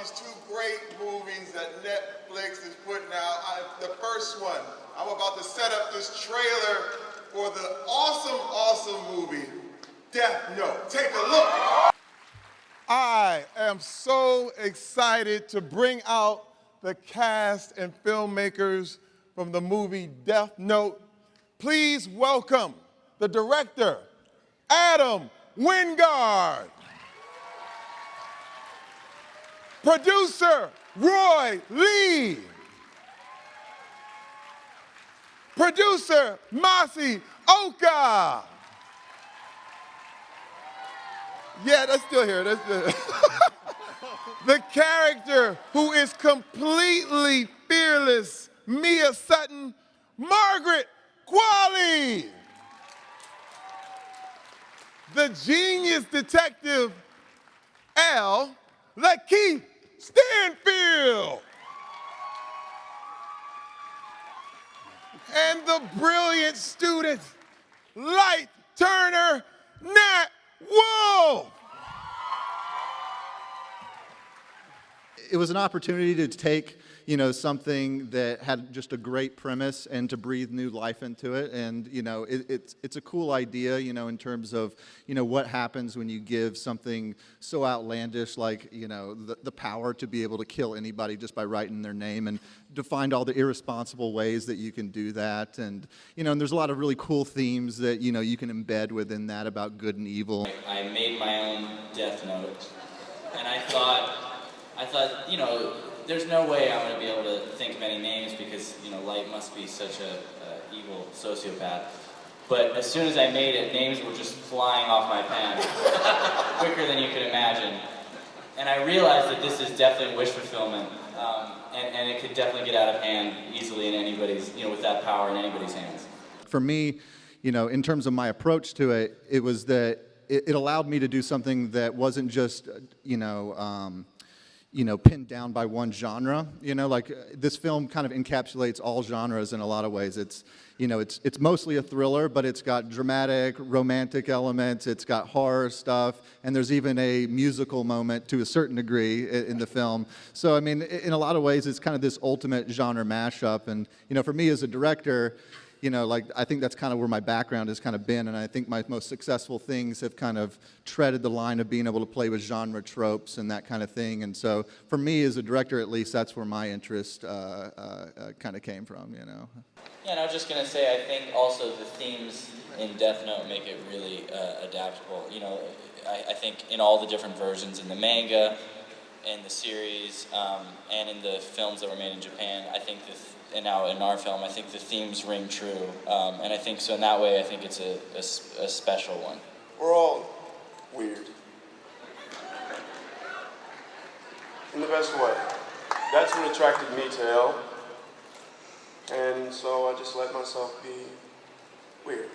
these two great movies that Netflix is putting out. The first one, I'm about to set up this trailer for the awesome movie, Death Note. Take a look. I am so excited to bring out the cast and filmmakers from the movie Death Note. Please welcome the director, Adam Wingard. Producer, Roy Lee. Producer, Masi Oka. Yeah, that's still here. That's still here. The character who is completely fearless, Mia Sutton, Margaret Qualley. The genius detective, Al Lakeith Stanfield. And the brilliant student, Light Turner Nat Wolf. It was an opportunity to take, something that had just a great premise and to breathe new life into it. And, it's a cool idea, in terms of, what happens when you give something so outlandish like, the power to be able to kill anybody just by writing their name, and to find all the irresponsible ways that you can do that. And, and there's a lot of really cool themes that, you can embed within that about good and evil. I made my own Death Note, and I thought, there's no way I'm going to be able to think of any names because, Light must be such a evil sociopath. But as soon as I made it, names were just flying off my pen, quicker than you could imagine. And I realized that this is definitely wish fulfillment, and it could definitely get out of hand easily in anybody's, with that power in anybody's hands. For me, in terms of my approach to it, it was that it allowed me to do something that wasn't just, pinned down by one genre. This film kind of encapsulates all genres in a lot of ways. It's mostly a thriller, but it's got dramatic, romantic elements, it's got horror stuff, and there's even a musical moment to a certain degree in the film. So, in a lot of ways, it's kind of this ultimate genre mashup. And, for me as a director, I think that's kind of where my background has kind of been, and I think my most successful things have kind of treaded the line of being able to play with genre tropes and that kind of thing. And so, for me as a director, at least, that's where my interest kind of came from, Yeah, and I was just going to say, I think also the themes in Death Note make it really adaptable. I think in all the different versions, in the manga, in the series, and in the films that were made in Japan, I think and now in our film, I think the themes ring true. And I think, so in that way, I think it's a special one. We're all weird. In the best way. That's what attracted me to Elle. And so I just let myself be weird.